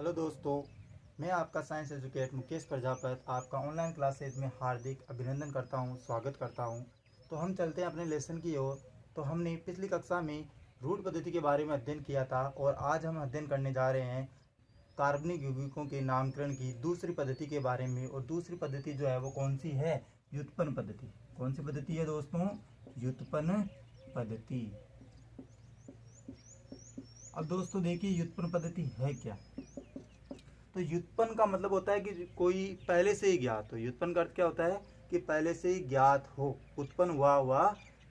Hello दोस्तों, मैं आपका साइंस एजुकेट मुकेश प्रजापत आपका ऑनलाइन क्लासेज में हार्दिक अभिनंदन करता हूं, स्वागत करता हूं। तो हम चलते हैं अपने लेसन की ओर। तो हमने पिछली कक्षा में रूट पद्धति के बारे में अध्ययन किया था और आज हम अध्ययन करने जा रहे हैं कार्बनिक यौगिकों के नामकरण की दूसरी पद्धति के बारे में। और दूसरी पद्धति जो है वो कौन सी है? व्युत्पन्न पद्धति। कौन सी पद्धति है दोस्तों? व्युत्पन्न पद्धति। अब दोस्तों देखिए, व्युत्पन्न पद्धति है क्या? तो व्युत्पन्न का मतलब होता है कि कोई पहले से ही ज्ञात हो। व्युत्पन्न का अर्थ क्या होता है? कि पहले से ही ज्ञात हो, उत्पन्न हुआ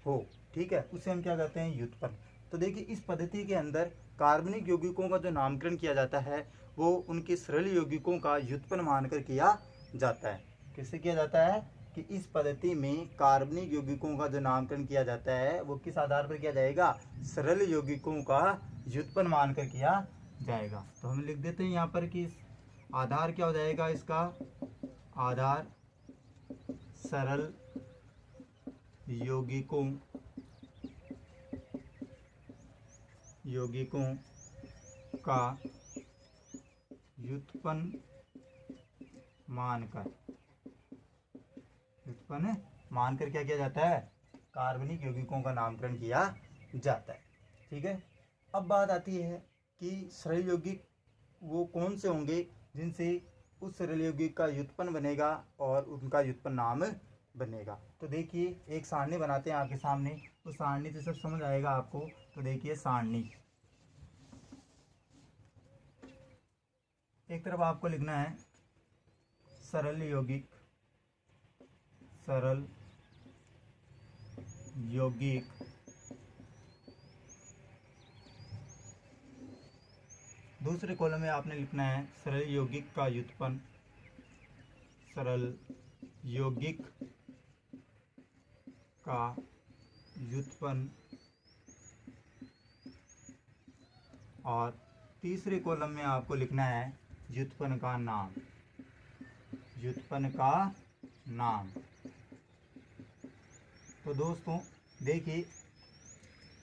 हो। ठीक है, उसे हम क्या कहते हैं? व्युत्पन्न। तो देखिए, इस पद्धति के अंदर कार्बनिक यौगिकों का जो नामकरण किया जाता है वो उनके सरल यौगिकों का व्युत्पन्न मानकर किया जाता है। किससे किया जाता है? कि इस पद्धति में कार्बनिक यौगिकों का जो नामकरण किया जाता है वो किस आधार पर किया जाएगा? सरल यौगिकों का व्युत्पन्न मानकर किया जाएगा। तो हम लिख देते हैं यहाँ पर कि आधार क्या हो जाएगा इसका? आधार सरल यौगिकों का व्युत्पन्न मानकर क्या किया जाता है? कार्बनिक यौगिकों का नामकरण किया जाता है। ठीक है, अब बात आती है कि सरल यौगिक वो कौन से होंगे जिनसे उस सरल यौगिक का व्युत्पन्न बनेगा और उनका व्युत्पन्न नाम बनेगा। तो देखिए, एक सारणी बनाते हैं आपके सामने। तो सारणी से सब समझ आएगा आपको। तो देखिए, सारणी एक तरफ आपको लिखना है सरल यौगिक दूसरे कॉलम में आपने लिखना है सरल यौगिक का व्युत्पन्न। सरल यौगिक का व्युत्पन्न। और तीसरे कॉलम में आपको लिखना है व्युत्पन्न का नाम। तो दोस्तों देखिए,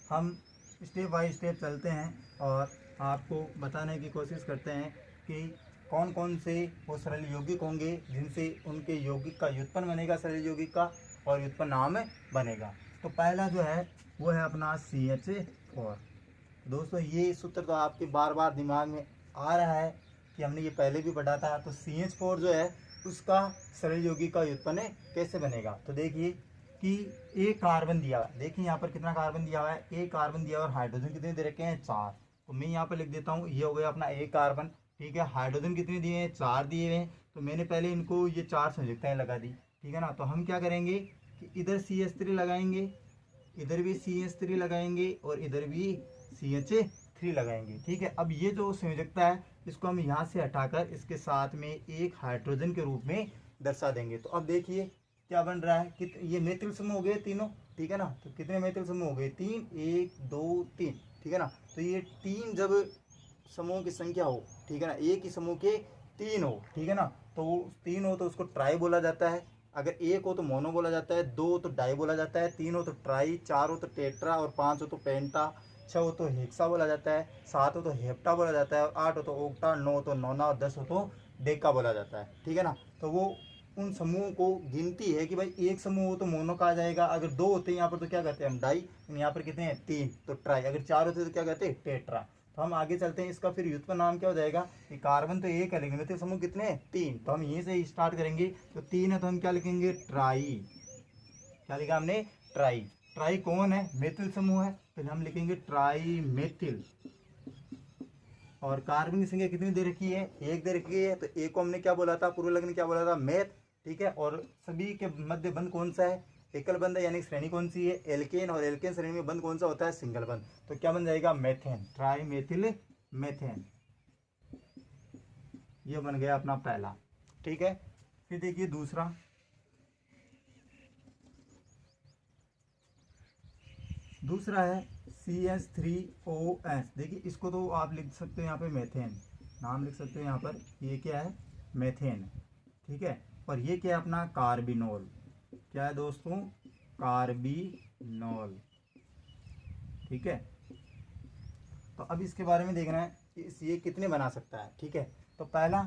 हम स्टेप बाय स्टेप चलते हैं और आपको बताने की कोशिश करते हैं कि कौन कौन से वो सरल यौगिक होंगे जिनसे उनके यौगिक का व्युत्पन्न बनेगा, सरल यौगिक का, और व्युत्पन्न नाम बनेगा। तो पहला जो है वो है अपना CH4। दोस्तों ये सूत्र तो आपके बार बार दिमाग में आ रहा है कि हमने ये पहले भी पढ़ा था। तो CH4 जो है उसका सरल यौगिक का व्युत्पन्न कैसे बनेगा? तो देखिए कि एक कार्बन दिया हुआ है। देखिए यहाँ पर कितना कार्बन दिया हुआ है? एक कार्बन दिया हुआ है। हाइड्रोजन कितने दे रखे हैं? 4। तो मैं यहाँ पर लिख देता हूँ, ये हो गया अपना एक कार्बन। ठीक है, हाइड्रोजन कितने दिए हैं? 4 दिए हुए हैं। तो मैंने पहले इनको ये 4 संयुक्ताएं लगा दी। ठीक है ना। तो हम क्या करेंगे कि इधर CH3 लगाएंगे, इधर भी CH3 लगाएंगे और इधर भी CH3 लगाएंगे। ठीक है, अब ये जो संयोजकता है इसको हम यहाँ से हटाकर इसके साथ में एक हाइड्रोजन के रूप में दर्शा देंगे। तो अब देखिए क्या बन रहा है कि ये मैथिल समूह हो गए तीनों। ठीक है ना। तो कितने मैथिल समूह हो गए? 3, 1, 2, 3। ठीक है ना। तो ये 3 जब समूह की संख्या हो, ठीक है ना, एक ही समूह के 3 हो, ठीक है ना, तो 3 हो तो उसको ट्राई बोला जाता है। अगर 1 हो तो मोनो बोला जाता है, 2 हो तो डाई बोला जाता है, 3 हो तो ट्राई, 4 हो तो टेट्रा और 5 हो तो पेंटा, 6 हो तो हेक्सा बोला जाता है, 7 हो तो हेप्टा बोला जाता है, और 8 हो तो ओक्टा, 9 हो तो नोना और 10 हो तो डेका बोला जाता है। ठीक है ना। तो वो उन समूहों को गिनती है कि भाई एक समूह हो तो मोनो कहा जाएगा, अगर 2 होते हैं यहाँ पर तो क्या कहते हैं हम? डाई। यहाँ पर कितने हैं? 3, तो ट्राई। अगर 4 होते तो क्या कहते हैं? टेट्रा। तो हम आगे चलते हैं, इसका फिर व्युत्पन्न नाम क्या हो जाएगा? कि कार्बन तो एक है लेकिन मैथिल समूह कितने हैं? 3। तो हम यहीं से स्टार्ट करेंगे। तो 3 है तो हम क्या लिखेंगे? ट्राई। क्या लिखा हमने? ट्राई। ट्राई कौन है? मैथिल समूह है, तो हम लिखेंगे ट्राई मैथिल। और कार्बन की संख्या कितनी दे रखी है? 1 दे रखी है। तो एक को हमने क्या बोला था? पूर्व लग्न क्या बोला था? मैथ। ठीक है, और सभी के मध्य बंध कौन सा है? एकल बंध है, यानी श्रेणी कौन सी है? एल्केन। और एल्केन श्रेणी में बंध कौन सा होता है? सिंगल बंध। तो क्या बन जाएगा? मेथेन। Try methyl methane. ये बन गया अपना पहला। ठीक है, फिर देखिए दूसरा। दूसरा है CH3OS। देखिए इसको तो आप लिख सकते हो यहाँ पे मेथेन, नाम लिख सकते हो यहाँ पर। ये क्या है? मेथेन। ठीक है, और ये क्या है अपना? कार्बिनोल। क्या है दोस्तों? कार्बिनोल। ठीक है, तो अब इसके बारे में देखना है ये कितने बना सकता है। ठीक है, तो पहला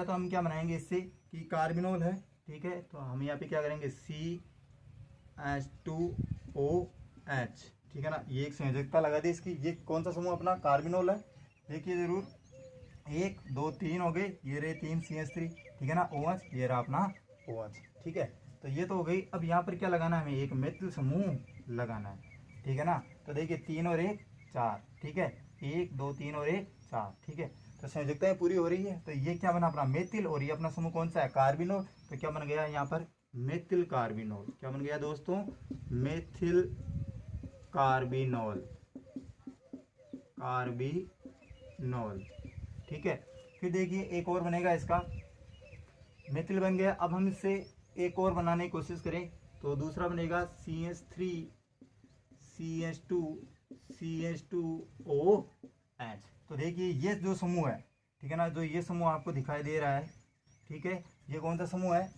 तो हम क्या बनाएंगे इससे कि कार्बिनोल है। ठीक है, तो हम यहाँ पे क्या करेंगे CH2OH। ठीक है ना, ये एक संयोजकता लगा दी इसकी। ये कौन सा समूह अपना कार्बिनोल है, देखिए जरूर। 1 2 3 हो गए, ये रहे 3 CH3। ठीक है ना, OH ये रहा अपना OH। ठीक है, तो ये तो हो गई। अब यहाँ पर क्या लगाना है हमें, एक मित्र समूह लगाना है। ठीक है ना, तो देखिए 3 और 1 4। ठीक है, 1 2 3 और 1 4। ठीक है, तो संयोजकताएं पूरी हो रही है। तो ये क्या बना अपना मेथिल, और ये अपना समूह कौन सा है, कार्बिनोल। तो क्या बन गया यहाँ पर, मेथिल कार्बिनोल। क्या बन गया दोस्तों, मेथिल कार्बिनोल। ठीक है, फिर देखिए एक और बनेगा इसका, मेथिल बन गया। अब हम इससे एक और बनाने की कोशिश करें तो दूसरा बनेगा CH3CH2OH। तो देखिए ये जो समूह है, ठीक है ना, जो ये समूह आपको दिखाई दे रहा है, ठीक है, ये कौन सा समूह है,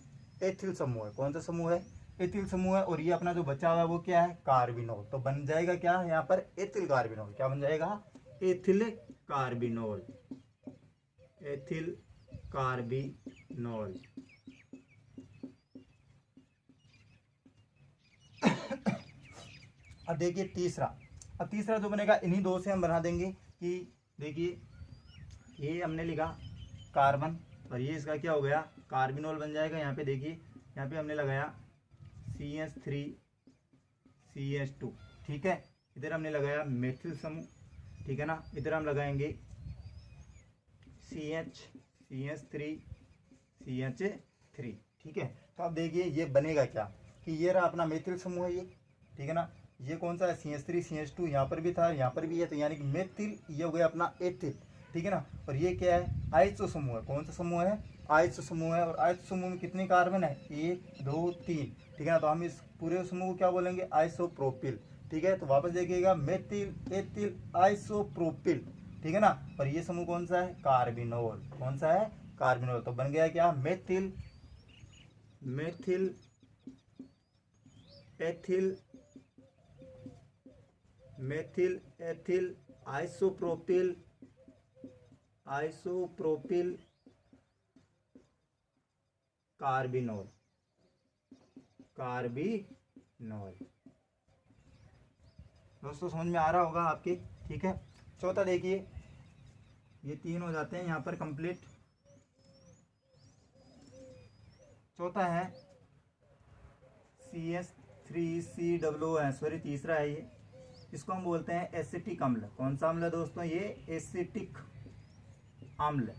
एथिल समूह है। कौन सा समूह है, एथिल समूह है। और ये अपना जो बचा हुआ है वो क्या है, कार्बिनोल। तो बन जाएगा क्या यहाँ पर, एथिल कार्बिनोल। क्या बन जाएगा, एथिल कार्बिनोल। Ethyl carbinol. अब देखिए अब तीसरा जो बनेगा, इन्हीं दो से हम बना देंगे कि देखिए ये हमने लिखा कार्बन, और ये इसका क्या हो गया, कार्बिनोल बन जाएगा। यहाँ पे देखिए, यहाँ पे हमने लगाया CH3CH2। ठीक है, इधर हमने लगाया मेथिल समूह। ठीक है ना, इधर हम लगाएंगे CH3CH3। ठीक है, तो अब देखिए ये बनेगा क्या कि ये रहा अपना मेथिल समूह है ये। ठीक है ना, ये कौन सा है, CH3CH2। यहाँ पर भी था, यहाँ पर भी है, तो यानी कि मेथिल, ये हो गया अपना एथिल। ठीक है ना, और ये क्या है, आइसो समूह है। कौन सा समूह है, आइसो समूह है। और आइसो समूह में कितने कार्बन है, 1 2 3। ठीक है ना, तो हम इस पूरे समूह को क्या बोलेंगे, आइसोप्रोपिल। ठीक है, तो वापस देखिएगा, मेथिल एथिल आइसोप्रोपिल। ठीक है ना, और ये समूह कौन सा है, कार्बिनोल। कौन सा है, कार्बिनोल। तो बन गया क्या, मेथिल एथिल आइसोप्रोपिल कार्बिनोल। दोस्तों समझ में आ रहा होगा आपके। ठीक है, चौथा देखिए, ये 3 हो जाते हैं यहाँ पर कंप्लीट। चौथा है CH3COOH, सॉरी तीसरा है ये। इसको हम बोलते हैं एसिटिक अम्ल। कौन सा अम्ल है दोस्तों, ये एसिटिक अम्ल।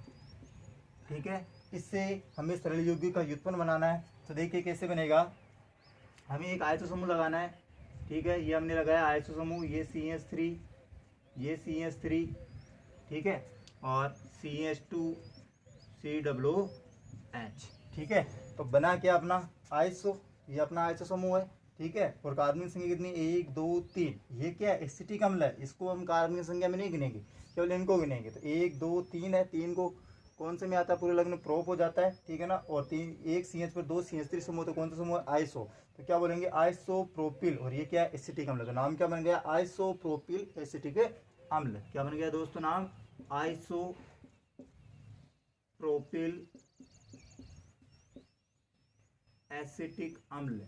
ठीक है, इससे हमें सरल यौगिक का व्युत्पन्न बनाना है। तो देखिए कैसे बनेगा, हमें एक आयतो समूह लगाना है। ठीक है, ये हमने लगाया आयतो समूह, ये CH3, ये CH3। ठीक है, और CH2COOH। ठीक है, तो बना क्या अपना आइसो, ये अपना आइसो समूह है। ठीक है, और कार्बन की संख्या कितनी, 1 2 3। ये क्या है, एसिटिक अम्ल है, इसको हम कार्बन की संख्या में नहीं गिनेंगे, केवल इनको गिनेंगे। तो 1 2 3 है, 3 को कौन से में आता है, पूरे लगन में प्रोप हो जाता है। ठीक है ना, और 1 CH पर 2 CH3 समूह, तो कौन सा समूह है, आइसो। तो क्या बोलेंगे, आइसोप्रोपिल। और ये क्या है, एसिटिक अम्ल। तो नाम क्या बन गया, आइसोप्रोपिल एसिटिक अम्ल। क्या बन गया दोस्तों नाम, आइसोप्रोपिल एसिटिक अम्ल।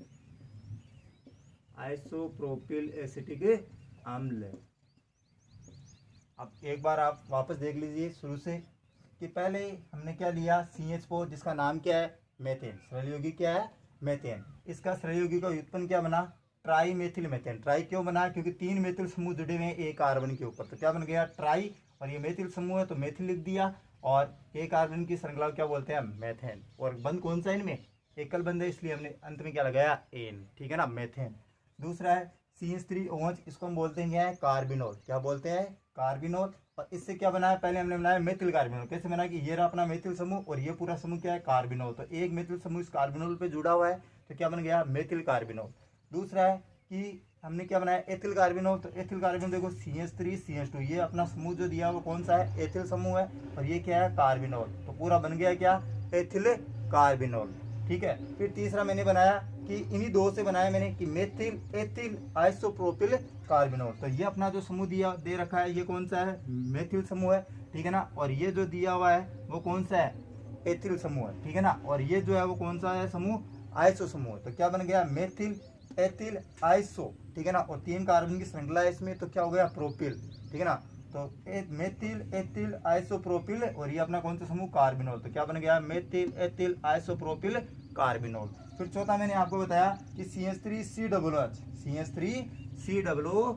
आइसोप्रोपिल एसिटिक अम्ल। अब एक बार आप वापस देख लीजिए शुरू से कि पहले हमने क्या लिया, CH4, जिसका नाम क्या है, मेथेन। सरल यौगिक क्या है, मेथेन। इसका सरल यौगिक का व्युत्पन्न क्या बना, ट्राई मेथिल मेथेन। ट्राई क्यों बना, क्योंकि 3 मेथिल समूह जुड़े हुए हैं एक कार्बन के ऊपर। तो क्या बन गया, ट्राई। और ये मेथिल समूह है तो मेथिल लिख दिया, और एक कार्बन की श्रृंखला क्या बोलते हैं, मेथेन। और बंद कौन सा इनमें, एकल बंद है, इसलिए हमने अंत में क्या लगाया, एन। ठीक है ना, मेथेन। दूसरा है CH3OH, इसको हम बोलते हैं कार्बिनोल। क्या बोलते हैं, कार्बिनोल। और इससे क्या बनाया, पहले हमने बनाया मेथिल कार्बिनोल। कैसे बना कि ये रहा अपना मेथिल समूह, और ये पूरा समूह क्या है, कार्बिनोल। तो एक मेथिल समूह इस कार्बिनोल पे जुड़ा हुआ है, तो क्या बन गया, मेथिल कार्बिनोल। दूसरा है कि हमने क्या बनाया, एथिल कार्बिनोल। तो एथिल कार्बिनोल देखो, CH3CH2, ये अपना समूह जो दिया वो कौन सा है, एथिल समूह है, और ये क्या है, कार्बिनोल। तो पूरा बन गया क्या, एथिल कार्बिनोल। ठीक है, फिर तीसरा मैंने बनाया कि इन्हीं दो से बनाया मैंने कि मेथिल एथिल आइसोप्रोपिल कार्बिनोल। तो ये अपना जो समूह दिया दे रखा है ये कौन सा है, मेथिल समूह है, ठीक है ना। और ये जो दिया हुआ है वो कौन सा है, एथिल समूह है, ठीक है ना। और ये जो है वो कौन सा है समूह, आइसो समूह। तो क्या बन गया, मेथिल एथिल आइसो, ठीक है ना। और 3 कार्बन की श्रृंखला है इसमें, तो क्या हो गया, प्रोपिल, ठीक है ना। तो मेथिल एथिल आइसोप्रोपिल और ये अपना कौन सा समूह, कार्बिनोल। तो क्या बन गया, मेथिल एथिल आइसोप्रोपिल कार्बिनोल। फिर चौथा मैंने आपको बताया कि CH3COOH, CH3COOH,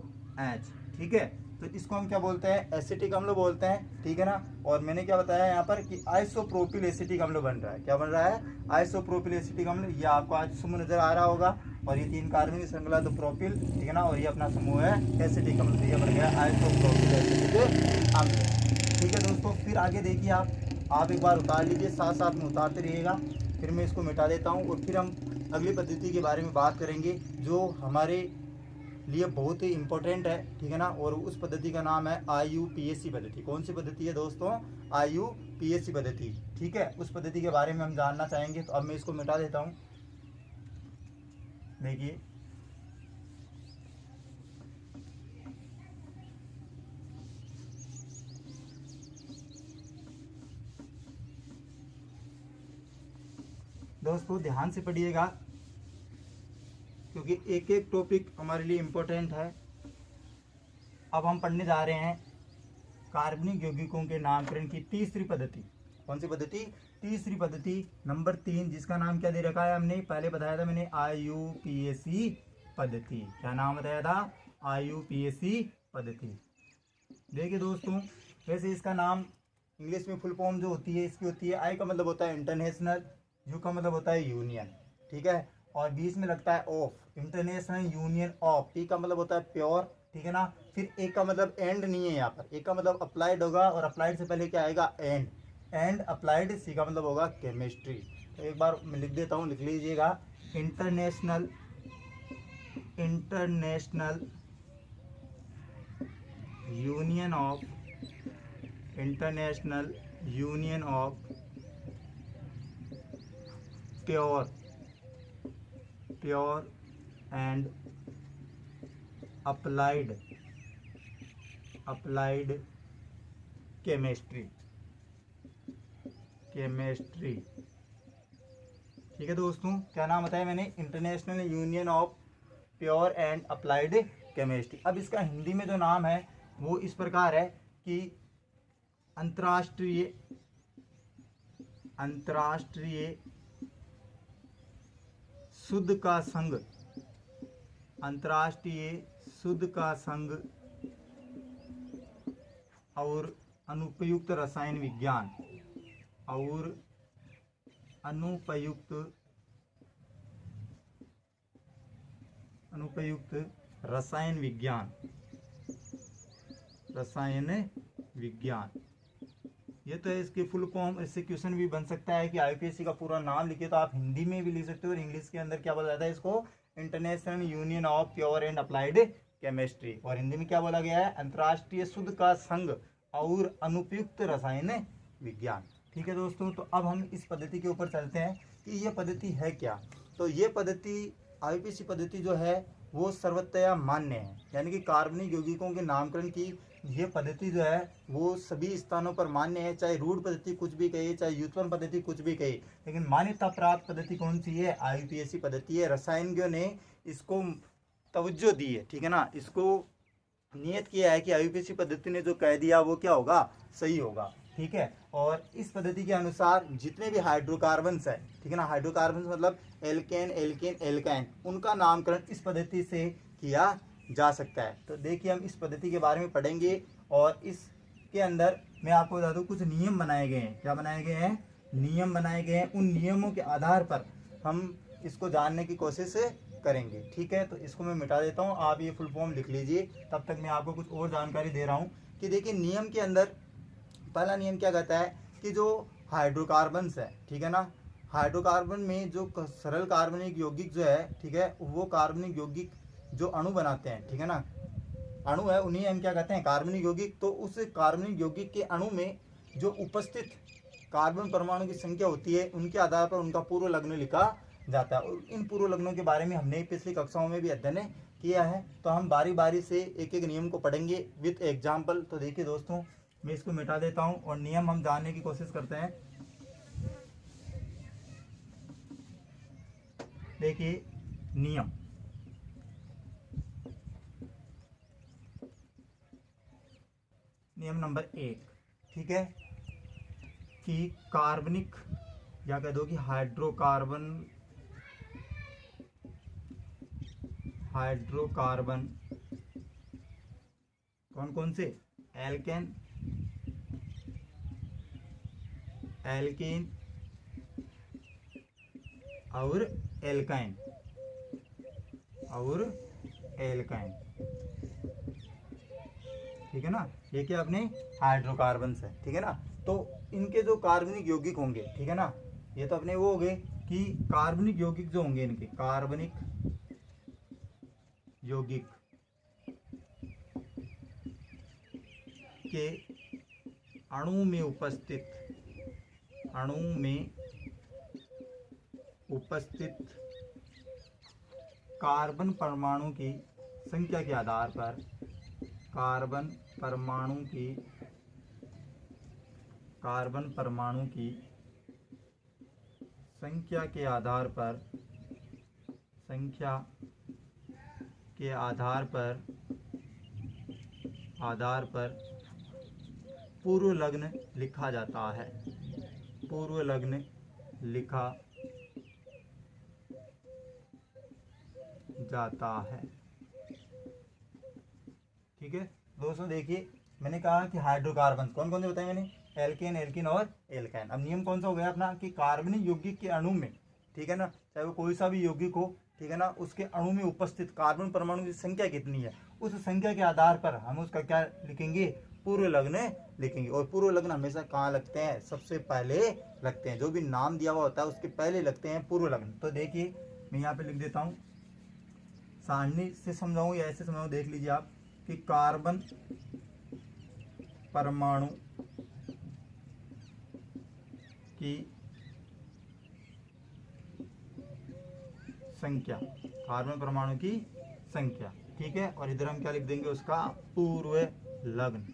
ठीक है। तो इसको हम क्या बोलते हैं, एसिटिक अम्ल बोलते हैं, ठीक है ना। और मैंने क्या बताया यहाँ पर कि आइसोप्रोपिल एसिटिक अम्ल बन रहा है, क्या बन रहा है, आइसोप्रोपिल एसिटिक अम्ल। ये आपको आज समूह नजर आ रहा होगा। और ये 3 कार्बन की श्रृंखला तो प्रोपिल, ठीक है ना। और ये अपना समूह है एसिटिक अम्ल, तो ये बन गया आइसोप्रोपिल एसिटिक अम्ल, ठीक है दोस्तों। फिर आगे देखिए आप एक बार उतार लीजिए, साथ साथ में उतारते रहिएगा। फिर मैं इसको मिटा देता हूँ और फिर हम अगली पद्धति के बारे में बात करेंगे जो हमारे लिए बहुत ही इंपॉर्टेंट है, ठीक है ना। और उस पद्धति का नाम है IUPAC पद्धति। कौन सी पद्धति है दोस्तों, IUPAC पद्धति, ठीक है। उस पद्धति के बारे में हम जानना चाहेंगे। तो अब मैं इसको मिटा देता हूँ, देखिए दोस्तों ध्यान से पढ़िएगा क्योंकि एक एक टॉपिक हमारे लिए इम्पोर्टेंट है। अब हम पढ़ने जा रहे हैं कार्बनिक यौगिकों के नामकरण की तीसरी पद्धति। कौन सी पद्धति, तीसरी पद्धति नंबर 3, जिसका नाम क्या दे रखा है, हमने पहले बताया था मैंने IUPAC पद्धति। क्या नाम बताया था, IUPAC पद्धति। देखिए दोस्तों, वैसे इसका नाम इंग्लिश में फुल फॉर्म जो होती है इसकी होती है, I का मतलब होता है इंटरनेशनल, U का मतलब होता है यूनियन, ठीक है। और बीच में लगता है of, international union of. P का मतलब होता है प्योर, ठीक है ना। फिर A का मतलब एंड नहीं है यहाँ पर, A का मतलब अप्लाइड होगा और अप्लाइड से पहले क्या आएगा, एंड, एंड अप्लाइड। C का मतलब होगा केमिस्ट्री। तो एक बार मैं लिख देता हूँ, लिख लीजिएगा, international, international union of, international union of pure, pure and applied, applied chemistry, chemistry, ठीक है दोस्तों। क्या नाम बताया मैंने, international union of pure and applied chemistry. अब इसका हिंदी में जो नाम है वो इस प्रकार है कि अंतर्राष्ट्रीय, अंतर्राष्ट्रीय शुद्ध का संघ, अंतर्राष्ट्रीय शुद्ध का संघ और अनुपयुक्त रसायन विज्ञान, और अनुपयुक्त, अनुपयुक्त रसायन विज्ञान, रसायन विज्ञान। ये तो है इसकी फुल फॉर्म। इससे क्वेश्चन भी बन सकता है कि IUPAC का पूरा नाम लिखे, तो आप हिंदी में भी लिख सकते हो और इंग्लिश के अंदर क्या बोला जाता है इसको, international union of pure and applied chemistry. और हिंदी में क्या बोला गया है, अंतर्राष्ट्रीय शुद्ध का संघ और अनुपयुक्त रसायन विज्ञान, ठीक है दोस्तों। तो अब हम इस पद्धति के ऊपर चलते हैं कि ये पद्धति है क्या। तो ये पद्धति IUPAC पद्धति जो है वो सर्वतया मान्य है, यानी कि कार्बनिक यौगिकों के नामकरण की ये पद्धति जो है वो सभी स्थानों पर मान्य है। चाहे रूढ़ पद्धति कुछ भी कहे, चाहे व्युत्पन्न पद्धति कुछ भी कहे, लेकिन मान्यता प्राप्त पद्धति कौन सी है, IUPAC पद्धति है। रसायनज्ञों ने इसको तवज्जो दी है, ठीक है ना। इसको नियत किया है कि IUPAC पद्धति ने जो कह दिया वो क्या होगा, सही होगा, ठीक है। और इस पद्धति के अनुसार जितने भी हाइड्रोकार्बन्स है, ठीक है ना, हाइड्रोकार्बन्स मतलब एल्केन, एल्केन, एल्काइन, उनका नामकरण इस पद्धति से किया जा सकता है। तो देखिए हम इस पद्धति के बारे में पढ़ेंगे और इसके अंदर मैं आपको बता दूं कुछ नियम बनाए गए हैं। क्या बनाए गए हैं, नियम बनाए गए हैं। उन नियमों के आधार पर हम इसको जानने की कोशिश करेंगे, ठीक है। तो इसको मैं मिटा देता हूँ, आप ये फुल फॉर्म लिख लीजिए, तब तक मैं आपको कुछ और जानकारी दे रहा हूँ कि देखिए नियम के अंदर पहला नियम क्या कहता है कि जो हाइड्रोकार्बन्स है, ठीक है ना, हाइड्रोकार्बन में जो सरल कार्बनिक यौगिक जो है, ठीक है, वो कार्बनिक यौगिक जो अणु बनाते हैं, ठीक है ना, अणु है, उन्हीं हम क्या कहते हैं, कार्बनिक यौगिक। तो उस कार्बनिक यौगिक के अणु में जो उपस्थित कार्बन परमाणु की संख्या होती है उनके आधार पर उनका पूर्व लग्न लिखा जाता है। और इन पूर्व लग्नों के बारे में हमने पिछली कक्षाओं में भी अध्ययन किया है, तो हम बारी बारी से एक एक नियम को पढ़ेंगे विथ एग्जाम्पल। तो देखिए दोस्तों, मैं इसको मिटा देता हूँ और नियम हम जानने की कोशिश करते हैं। देखिए नियम नंबर 1, ठीक है, कि कार्बनिक या कह दो कि हाइड्रोकार्बन कौन कौन से, एल्केन, एल्कीन और एल्काइन ठीक है ना। ये क्या अपने हाइड्रोकार्बन्स है, ठीक है ना। तो इनके जो कार्बनिक यौगिक होंगे, ठीक है ना, ये तो अपने वो हो गए कि कार्बनिक यौगिक जो होंगे, इनके कार्बनिक यौगिक के अणु में उपस्थित कार्बन परमाणु की संख्या के आधार पर कार्बन परमाणु की संख्या के आधार पर पूर्व लग्न लिखा जाता है। ठीक है दोस्तों, देखिए मैंने कहा कि हाइड्रोकार्बन कौन कौन से बताए मैंने, एल्केन, एल्कीन और एल्काइन। अब नियम कौन सा हो गया अपना कि कार्बनिक यौगिक के अणु में, ठीक है ना, चाहे वो कोई सा भी यौगिक हो, ठीक है ना, उसके अणु में उपस्थित कार्बन परमाणु की संख्या कितनी है, उस संख्या के आधार पर हम उसका क्या लिखेंगे, पूर्व लग्न लिखेंगे। और पूर्व लग्न हमेशा कहाँ लगते हैं, सबसे पहले लगते हैं। जो भी नाम दिया हुआ होता है उसके पहले लगते हैं पूर्व लग्न। तो देखिए मैं यहाँ पे लिख देता हूँ, सारणी से समझाऊँ या ऐसे समझाऊँ, देख लीजिए आप कि कार्बन परमाणु की संख्या, ठीक है। और इधर हम क्या लिख देंगे, उसका पूर्व लग्न।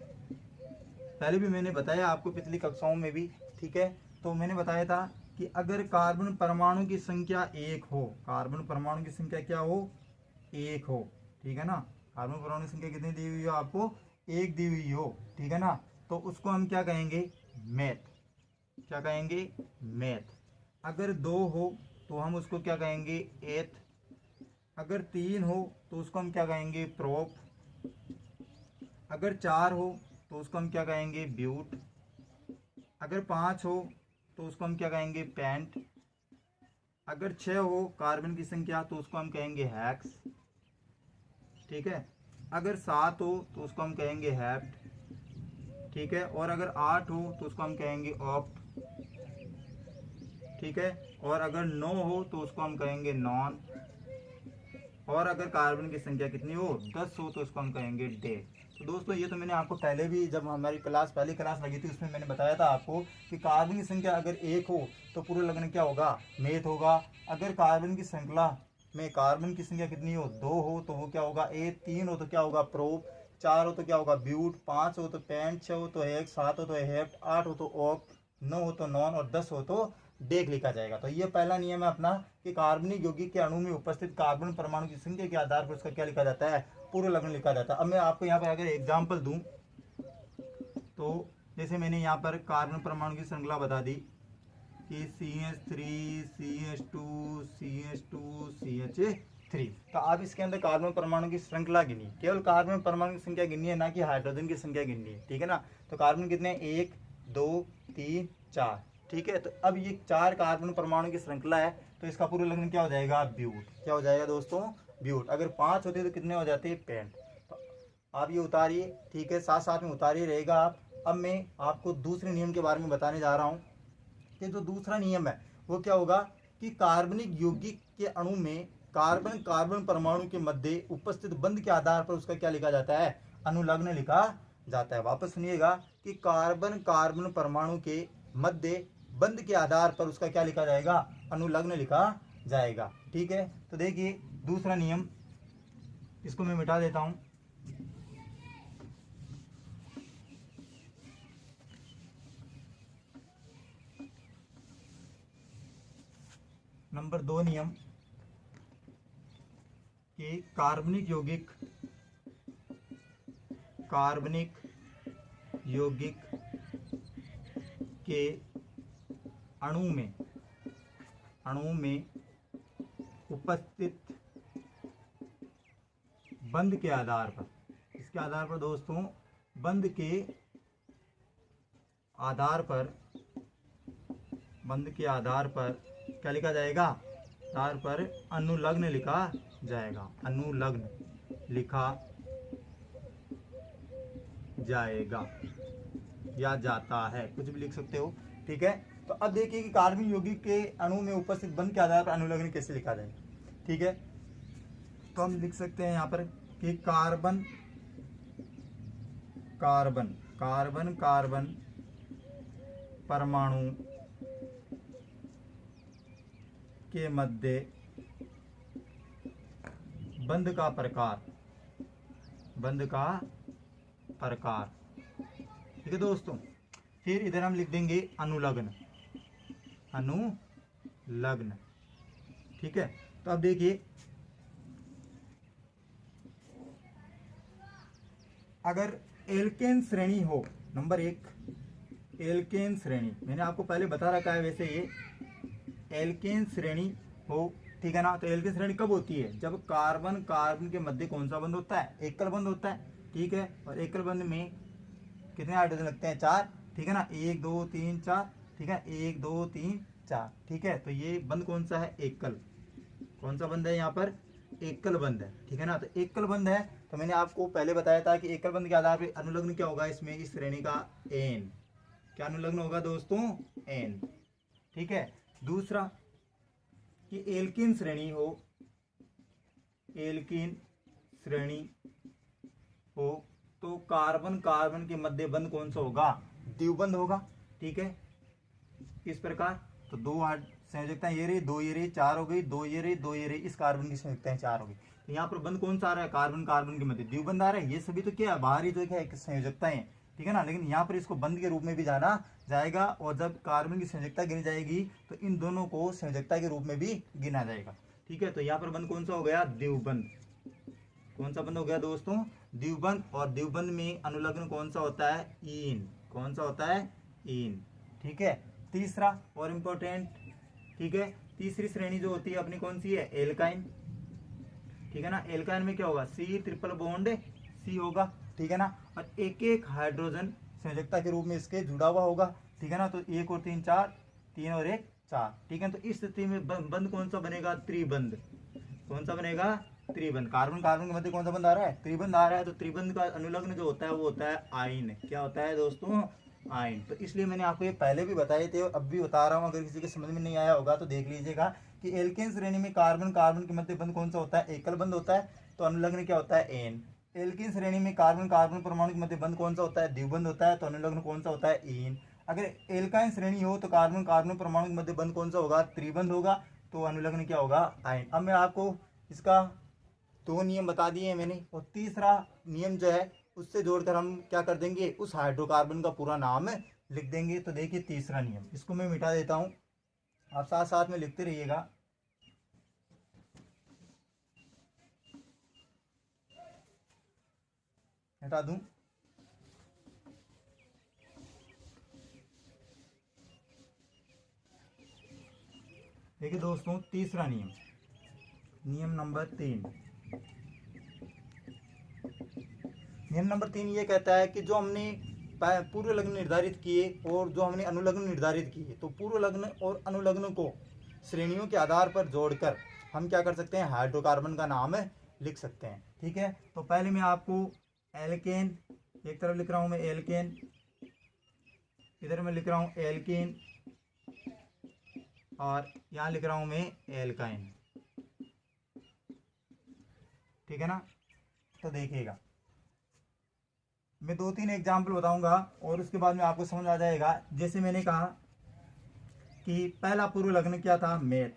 पहले भी मैंने बताया आपको पिछली कक्षाओं में भी, ठीक है। तो मैंने बताया था कि अगर कार्बन परमाणु की संख्या 1 हो, कार्बन परमाणु की संख्या क्या हो, 1 हो, ठीक है ना। कार्बन परमाणु की संख्या कितनी दी हुई हो आपको, 1 दी हुई हो, ठीक है ना। तो उसको हम क्या कहेंगे, मैथ। अगर 2 हो तो हम उसको क्या कहेंगे, एथ। अगर 3 हो तो उसको हम क्या कहेंगे, प्रोप। अगर 4 हो तो उसको हम क्या कहेंगे, ब्यूट। अगर 5 हो तो उसको हम क्या कहेंगे, पेंट। अगर 6 हो कार्बन की संख्या तो उसको हम कहेंगे हेक्स, ठीक है। अगर 7 हो तो उसको हम कहेंगे हेप्ट, ठीक है। और अगर 8 हो तो उसको हम कहेंगे ऑक्ट, ठीक है। और अगर 9 हो तो उसको हम कहेंगे नॉन। और अगर कार्बन की संख्या कितनी हो, 10 हो, तो उसको हम कहेंगे डे। तो दोस्तों ये तो मैंने आपको पहले भी, जब हमारी पहली क्लास लगी थी उसमें मैंने बताया था आपको कि कार्बन की संख्या अगर 1 हो तो पूर्व लग्न क्या होगा, मेथ होगा। अगर कार्बन की श्रृंखला में कार्बन की संख्या कितनी हो, 2 हो तो वो क्या होगा, 3 हो तो क्या होगा, प्रोप। 4 हो तो क्या होगा, ब्यूट। 5 हो तो पेंट। 6 हो तो हेक्स। 7 हो तो हेप्ट। 8 हो तो ऑक्ट। 9 हो तो नॉन। और 10 हो तो डेक लिखा जाएगा। तो ये पहला नियम है अपना कि कार्बनिक यौगिक के अणु में उपस्थित कार्बन परमाणु की संख्या के आधार पर उसका क्या लिखा जाता है, पूर्व लग्न लिखा जाता है। अब मैं आपको यहाँ पर अगर एग्जांपल दूं तो जैसे मैंने यहाँ पर कार्बन परमाणु की श्रृंखला बता दी कि CH3 CH2 CH2 CH3। तो आप इसके अंदर कार्बन परमाणु की श्रृंखला गिनी, केवल कार्बन परमाणु की संख्या गिननी है, ना कि हाइड्रोजन की संख्या गिननी है, ठीक है ना। तो कार्बन कितने, 1 2 3 4, ठीक है। तो अब ये 4 कार्बन परमाणु की श्रृंखला है, तो इसका पूर्व लग्न क्या हो जाएगा, ब्यूट। क्या हो जाएगा दोस्तों, ब्यूट। अगर 5 होते तो कितने हो जाते, पेंट। तो आप ये उतारिए, ठीक है, साथ साथ में उतारिए रहेगा आप। अब मैं आपको दूसरे नियम के बारे में बताने जा रहा हूँ कि जो दूसरा नियम है वो क्या होगा कि कार्बनिक यौगिक के अणु में कार्बन परमाणु के मध्य उपस्थित बंध के आधार पर उसका क्या लिखा जाता है, अनुलग्न लिखा जाता है। वापस सुनिएगा कि कार्बन परमाणु के मध्य बंध के आधार पर उसका क्या लिखा जाएगा, अनुलग्न लिखा जाएगा। ठीक है, तो देखिए दूसरा नियम, इसको मैं मिटा देता हूँ। नंबर 2 नियम कि कार्बनिक यौगिक के अणु में उपस्थित बंध के आधार पर, इसके आधार पर दोस्तों, बंध के आधार पर क्या लिखा जाएगा, आधार पर अनुलग्न लिखा जाएगा, अनुलग्न लिखा जाएगा या जाता है, कुछ भी लिख सकते हो। ठीक है, तो अब देखिए कि कार्बन यौगिक के अणु में उपस्थित बंध के आधार पर अनुलग्न कैसे लिखा जाएगा। ठीक है, तो हम लिख सकते हैं यहाँ पर कि कार्बन परमाणु के मध्य बंध का प्रकार। ठीक है दोस्तों, फिर इधर हम लिख देंगे अनुलग्न। ठीक है, तो अब देखिए, अगर एल्केन श्रेणी हो, नंबर 1 एल्केन श्रेणी, मैंने आपको पहले बता रखा है वैसे ये एल्केन श्रेणी हो। ठीक है ना, तो एल्केन श्रेणी कब होती है, जब कार्बन के मध्य कौन सा बंध होता है, एकल बंध होता है। ठीक है, और एकल बंध में कितने हाइड्रोजन लगते हैं, 4। ठीक है ना, 1 2 3 4। ठीक है, 1 2 3 4। ठीक है, तो ये बंध कौन सा है, एकल। कौन सा बंध है यहाँ पर, एकल बंध है। ठीक है ना, तो एकल बंध है, तो मैंने आपको पहले बताया था कि एकल बंध के आधार पर अनुलग्न क्या होगा, इसमें इस श्रेणी का एन, क्या अनुलग्न होगा दोस्तों, एन। ठीक है, दूसरा कि एल्कीन श्रेणी हो, तो कार्बन के मध्य बंध कौन सा होगा, द्विबंध होगा। ठीक है, इस प्रकार तो 2 संयोजकताएं ये रही, 2 ये रही, 4 हो गई, 2 ये रही, 2 ये रही, इस कार्बन की संयोजकताएं 4 हो गई। तो यहाँ पर बंध कौन सा आ रहा है, कार्बन के मध्य द्विबंध आ रहा है। ये सभी तो क्या है, बाहरी जो है संयोजकताएं हैं। ठीक है ना, लेकिन यहाँ पर इसको बंध के रूप में भी जाना जाएगा, और जब कार्बन की संयोजकता गिनी जाएगी तो इन दोनों को संयोजकता के रूप में भी गिना जाएगा। ठीक है, तो यहाँ पर बंध कौन सा हो गया, द्विबंध। कौन सा बंध हो गया दोस्तों, द्विबंध। और द्विबंध में अनुलग्न कौन सा होता है, ईन। कौन सा होता है, ईन। ठीक है, तीसरा और इम्पोर्टेंट, ठीक है, तीसरी श्रेणी जो होती है अपनी कौन सी है, एल्काइन। ठीक है ना, एल्काइन में क्या होगा, C ट्रिपल बॉन्ड C होगा। ठीक है ना, और एक हाइड्रोजन संयोजकता के रूप में इसके जुड़ा हुआ होगा। ठीक है ना, तो 1 और 3 4, 3 और 1 4। ठीक है, तो इस स्थिति में बंध कौन सा बनेगा, त्रिबंध। कौन सा बनेगा, त्रिबंध। कार्बन के मध्य कौन सा बंध आ रहा है, त्रिबंध आ रहा है। तो त्रिबंध का अनुलग्न जो होता है वो होता है आयन। क्या होता है दोस्तों, आयन। तो इसलिए मैंने आपको ये पहले भी बताए थे और अब भी बता रहा हूँ, अगर किसी के समझ में नहीं आया होगा तो देख लीजिएगा कि एल्केन श्रेणी में कार्बन के मध्य बंध कौन सा होता है, एकल बंध होता है, तो अनुलग्न क्या होता है, एन। एल्कीन श्रेणी में कार्बन परमाणु के मध्य बंध कौन सा होता है, द्विबंध होता है, तो अनुलग्न कौन सा होता है, ईन। अगर एल्काइन श्रेणी हो तो कार्बन परमाणु के मध्य बंध कौन सा होगा, त्रिबंध होगा, तो अनुलग्न क्या होगा, आयन। अब मैं आपको इसका 2 नियम बता दिए मैंने, और तीसरा नियम जो है उससे जोड़कर हम क्या कर देंगे, उस हाइड्रोकार्बन का पूरा नाम लिख देंगे। तो देखिए तीसरा नियम, इसको मैं मिटा देता हूँ, आप साथ साथ में लिखते रहिएगा। हटा दूं, देखिए दोस्तों तीसरा नियम, नियम नंबर 3। नियम नंबर 3 ये कहता है कि जो हमने पूर्व लग्न निर्धारित किए और जो हमने अनुलग्न निर्धारित किए, तो पूर्व लग्न और अनुलग्न को श्रेणियों के आधार पर जोड़कर हम क्या कर सकते हैं, हाइड्रोकार्बन का नाम लिख सकते हैं। ठीक है, तो पहले मैं आपको एल्केन, एक तरफ लिख रहा हूं मैं एल्केन, इधर मैं लिख रहा हूं एल्कीन, और यहाँ लिख रहा हूं मैं एल्काइन। ठीक है ना, तो देखिएगा मैं 2-3 एग्जाम्पल बताऊंगा और उसके बाद में आपको समझ आ जाएगा। जैसे मैंने कहा कि पहला पूर्व लग्न क्या था, मेथ।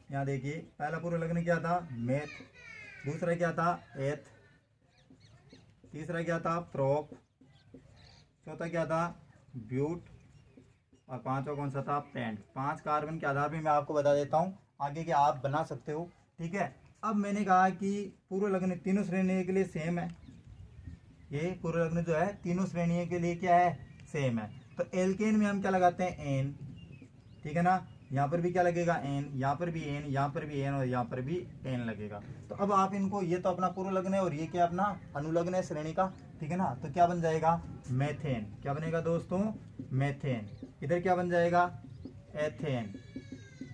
यहाँ देखिए पहला पूर्व लग्न क्या था, मेथ, दूसरा क्या था, एथ, तीसरा क्या था, प्रोप, चौथा क्या था, ब्यूट, और पांचवा कौन सा था, पेंट। 5 कार्बन के आधार पे मैं आपको बता देता हूँ, आगे के आप बना सकते हो। ठीक है, अब मैंने कहा कि पूर्व लग्न तीनों श्रेणियों के लिए सेम है। ये पूर्व लग्न जो है तीनों श्रेणियों के लिए क्या है, सेम है। तो एल्केन में हम क्या लगाते हैं, एन। ठीक है ना, यहाँ पर भी क्या लगेगा, एन, यहाँ पर भी एन, यहाँ पर भी एन, और यहाँ पर भी एन लगेगा। तो अब आप इनको, ये तो अपना पूर्व लग्न है और ये क्या अपना अनुलग्न है श्रेणी का। ठीक है ना, तो क्या बन जाएगा, मेथेन। क्या बनेगा दोस्तों, मेथेन। इधर क्या बन जाएगा, एथेन।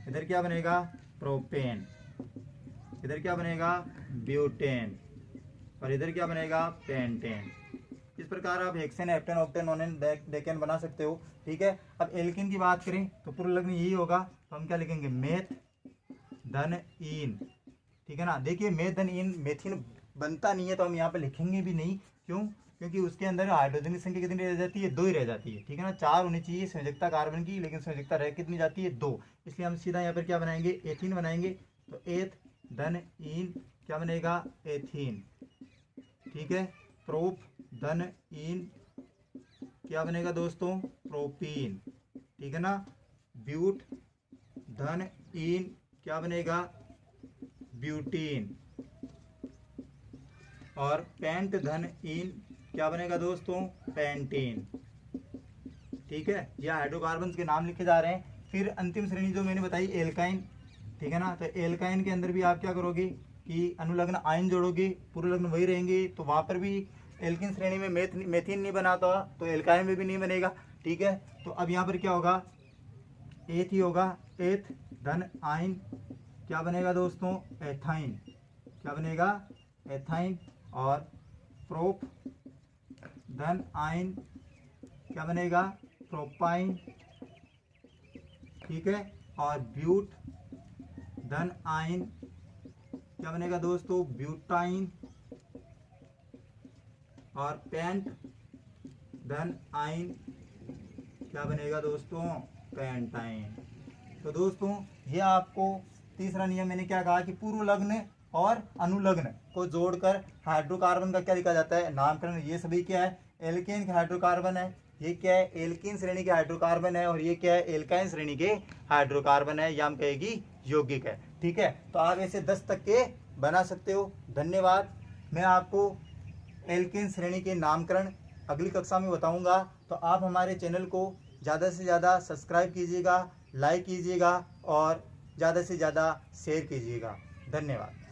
इधर क्या बनेगा, प्रोपेन। इधर क्या बनेगा, ब्यूटेन। और इधर क्या बनेगा, पेंटेन। इस प्रकार आप हेक्सेन, हेप्टेन, ऑक्टेन, नोनेन, डेकेन बना सकते हो। ठीक है, अब एल्केन की बात करें तो पूर्व लग्न यही होगा, तो हम क्या लिखेंगे, मेथ धन इन। ठीक है ना, देखिए मेथ धन इन, मेथिन बनता नहीं है तो हम यहाँ पे लिखेंगे भी नहीं। क्यों, क्योंकि उसके अंदर हाइड्रोजन की संख्या कितनी रह जाती है, 2 ही रह जाती है। ठीक है ना, 4 होनी चाहिए संयोजकता कार्बन की, लेकिन संयोजकता रह कितनी जाती है, 2। इसलिए हम सीधा यहाँ पर क्या बनाएंगे, एथीन बनाएंगे। तो एथ धन इन क्या बनेगा, एथीन। ठीक है, प्रोप धन इन क्या बनेगा दोस्तों, प्रोपीन। ठीक है ना, ब्यूट धन इन क्या बनेगा, ब्यूटीन। और पेंट धन इन क्या बनेगा दोस्तों, पेंटीन। ठीक है, ये हाइड्रोकार्बन के नाम लिखे जा रहे हैं। फिर अंतिम श्रेणी जो मैंने बताई, एल्काइन। ठीक है ना, तो एल्काइन के अंदर भी आप क्या करोगे कि अनुलग्न आयन जोड़ोगे, पूर्व लग्न वही रहेंगे, तो वहां पर भी एल्किन श्रेणी में मेथिन नहीं बनाता तो एल्काइन में भी नहीं बनेगा। ठीक है, तो अब यहाँ पर क्या होगा, एथ ही होगा, एथ धन आइन क्या बनेगा दोस्तों, एथाइन। क्या बनेगा, एथाइन। और प्रोप धन आइन क्या बनेगा, प्रोपाइन। ठीक है, और ब्यूट धन आइन क्या बनेगा दोस्तों, ब्यूटाइन। और पेंट धन आइन क्या बनेगा दोस्तों, पेंटाइन। तो दोस्तों ये आपको तीसरा नियम मैंने क्या कहा कि पूर्व लग्न और अनुलग्न को जोड़कर हाइड्रोकार्बन का क्या लिखा जाता है, नामकरण। ये सभी क्या है, एल्केन के हाइड्रोकार्बन है। ये क्या है, एल्कीन श्रेणी के हाइड्रोकार्बन है। और ये क्या है, एल्काइन श्रेणी के हाइड्रोकार्बन है, या हम कहेगी यौगिक है। ठीक है, तो आप ऐसे 10 तक के बना सकते हो। धन्यवाद। मैं आपको एल्केन श्रेणी के नामकरण अगली कक्षा में बताऊंगा। तो आप हमारे चैनल को ज़्यादा से ज़्यादा सब्सक्राइब कीजिएगा, लाइक कीजिएगा और ज़्यादा से ज़्यादा शेयर कीजिएगा। धन्यवाद।